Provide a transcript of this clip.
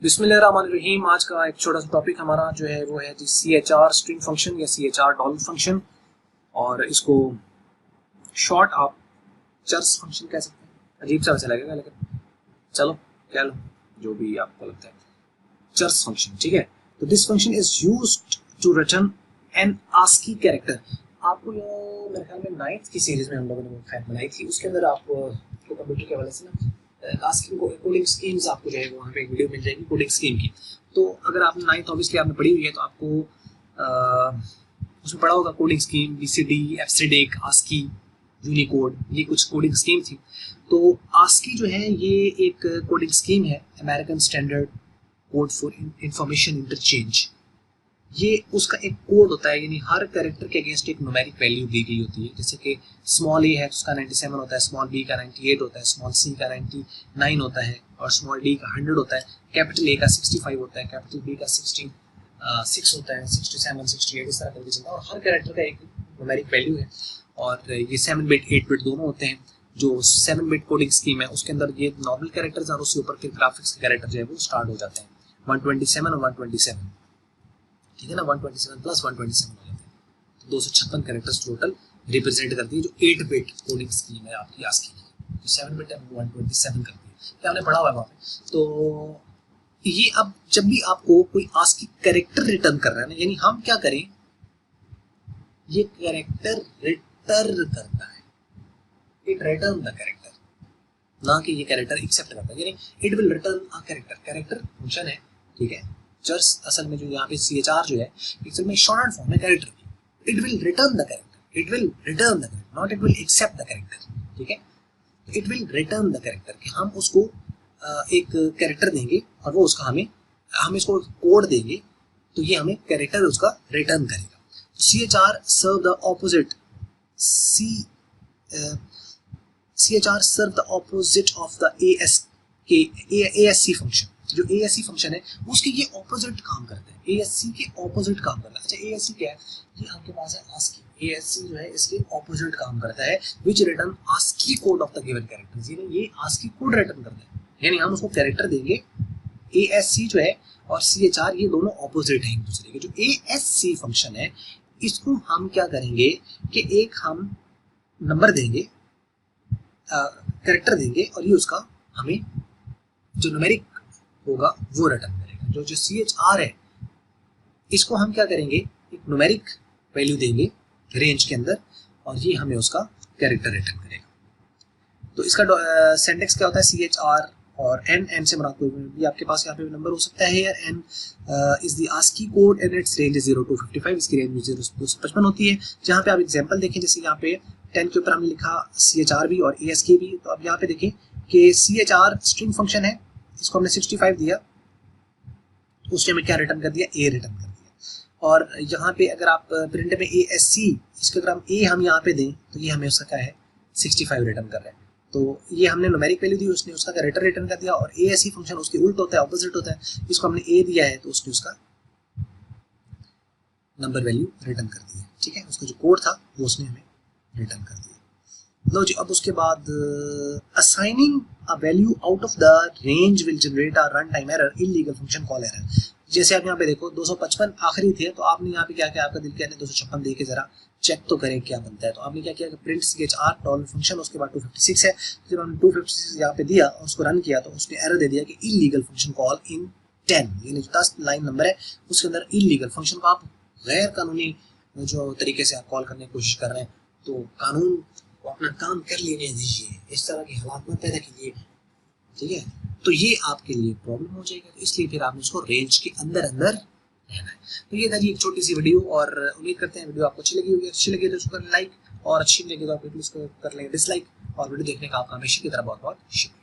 बिस्मिल्लाहिर्रहमानिर्रहीम। आज का एक छोटा सा टॉपिक हमारा जो है वो है CHR स्ट्रिंग फंक्शन या CHR डॉलर फंक्शन, और इसको शॉर्ट आप चर्स फंक्शन कह सकते हैं। अजीब सा वैसे लगेगा लेकिन चलो कह लो, जो भी आपको लगता है। चर्स फंक्शन, ठीक है। तो this function is used to return an ASCII character. आपको ये मेरे ख्याल में 9th की सीरीज में हम लोगों ने फैक्ट बनाई थी, उसके अंदर आपको कंप्यूटर के हवाले से ना आस्किंग कोडिंग स्कीम्स आपको जो है वहाँ पे एक वीडियो मिल जाएगी कोडिंग स्कीम की। तो अगर आपने 9th ऑब्वियसली आपने पढ़ी हुई है तो आपको उसमें पढ़ा होगा coding scheme, BCD, EBCDIC, ASCII, Unicode, ये कुछ कोडिंग स्कीम थी। तो आस्की जो है ये एक कोडिंग स्कीम है, American standard code for information interchange. ये उसका एक कोड होता है, यानी हर कैरेक्टर के अगेंस्ट एक न्यूमेरिक वैल्यू दी गई होती है। जैसे कि स्मॉल ए है तो उसका 97 होता है, स्मॉल बी का 98 होता है, स्मॉल सी का 99 होता है और स्मॉल डी का 100 होता है। कैपिटल ए का 65 होता है, कैपिटल बी का 66 होता है, 67, 68 इस तरह करके चलता है। और हर कैरेक्टर का एक न्यूमेरिक वैल्यू है और ये 7 बिट 8 बिट दोनों होते हैं। जो 7 बिट कोडिंग स्कीम है उसके अंदर ये नॉर्मल कैरेक्टर्स और उसके ऊपर फिर ग्राफिक्स के कैरेक्टर जो है वो स्टार्ट हो जाते हैं 127 और 127, ठीक है ना। 127 प्लस 127 हो जाते हैं, तो 256 कैरेक्टर्स टोटल रिप्रेजेंट करती है जो 8 बिट कोडिंग स्कीम है आपकी आस्की की। तो 7 बिट है 127 करती है, ये आपने पढ़ा हुआ है वहाँ पे। तो ये अब जब भी आपको कोई आस्की कैरेक्टर रिटर्न कर रहा है ना, यानी हम क्या करें, ये कैरेक्टर रिटर्न करता है, इट रिटर्न द कैरेक्टर, ना कि ये कैरेक्टर एक्सेप्ट करता है। यानी it will return a character, character function है, ठीक है। चर्स असल में जो यहाँ पे CHR जो है एक्चुअल में शॉर्ट फॉर्म है कैरेक्टर की। It will return the character, it will return the character, not it will accept the character, ठीक है। It will return the character कि हम उसको एक कैरेक्टर देंगे और वो उसका हम इसको कोड देंगे तो ये हमें कैरेक्टर उसका रिटर्न करेगा। CHR serve the opposite CHR serve the opposite of the ASC function. जो ASC फंक्शन है उसके ये ऑपोजिट काम करते हैं, ASC के ऑपोजिट काम करता है। अच्छा ASC क्या है, ये आपके पास है ASCII। ASC जो है इसके ऑपोजिट काम करता है, which return ASCII code of the given character. यानी ये ASCII कोड रिटर्न करता है, यानी हम उसको कैरेक्टर देंगे। ASC जो है और CHR ये दोनों ऑपोजिट हैं एक दूसरे के। जो ASC फंक्शन है इसको हम क्या करेंगे कि एक हम नंबर देंगे, कैरेक्टर देंगे और ये उसका हमें जो न्यूमेरिक होगा वो रिटर्न करेगा। जो CHR है इसको हम क्या करेंगे, एक न्यूमेरिक वैल्यू देंगे रेंज के अंदर और ये हमें उसका कैरेक्टर रिटर्न करेगा। तो इसका सिंटैक्स क्या होता है, CHR और n से बना कोई भी आपके पास यहाँ पे नंबर हो सकता है यार। n is the ASCII code and it's range 0 to 55, इसकी रेंज 0 से 255 होती है। जहाँ पे आप एग्जांपल देखें, जैसे यहाँ पे 10 के ऊपर हमने लिखा CHR भी और ASCII भी। तो अब यहाँ पे देखें कि CHR स्ट्रिंग फंक्शन है, इसको हमने 65 दिया तो उसने हमें क्या रिटर्न कर दिया, A रिटर्न कर दिया। और यहाँ पे अगर आप प्रिंट में ASC, इसके अगर हम A हम यहाँ पे दें तो ये हमें उसका क्या है 65 रिटर्न कर रहा है। तो ये हमने न्यूमेरिक वैल्यू दी, उसने उसका कैरेक्टर रिटर्न कर दिया। और ASC फंक्शन उसके उल्ट होता है, ऑपोजिट होता है। इसको हमने A दिया है तो उसने उसका नंबर वैल्यू रिटर्न कर दी है, ठीक है। उसका जो कोड था वो उसने हमें रिटर्न कर दिया। लो जी, अब उसके बाद assigning a value out of the range will generate a run time error, illegal function call error. जैसे आप यहाँ पे देखो 255 आखिरी थे तो आपने यहाँ पे क्या किया, आपका दिल कहने 256 दे के जरा चेक तो करें क्या बनता है। तो आपने क्या किया, प्रिंट CHR डॉलर फंक्शन, उसके बाद 256 है। जब हमने 256 यहाँ पे दिया और उसको रन किया तो उसने एरर दे दिया कि इलीगल फंक्शन कॉल इन 10, यानी 10 लाइन नंबर है उसके अंदर इलीगल फंक्शन को आप गैर कानूनी जो तरीके से आप कॉल करने की कोशिश कर रहे हैं, तो कानून को अपना काम कर लेने दीजिए, इस तरह के हालात मत पैदा कीजिए, ठीक है। तो ये आपके लिए प्रॉब्लम हो जाएगा, तो इसलिए फिर आपने उसको रेंज के अंदर अंदर रहना है। तो ये था जी एक छोटी सी वीडियो, और उम्मीद करते हैं वीडियो आपको अच्छी लगी होगी। अच्छी लगी तो उसको लाइक, और अच्छी नहीं लगी तो आप प्लीज कर लेंगे डिसलाइक। और वीडियो देखने का आपका हमेशा की तरह बहुत बहुत शुक्रिया।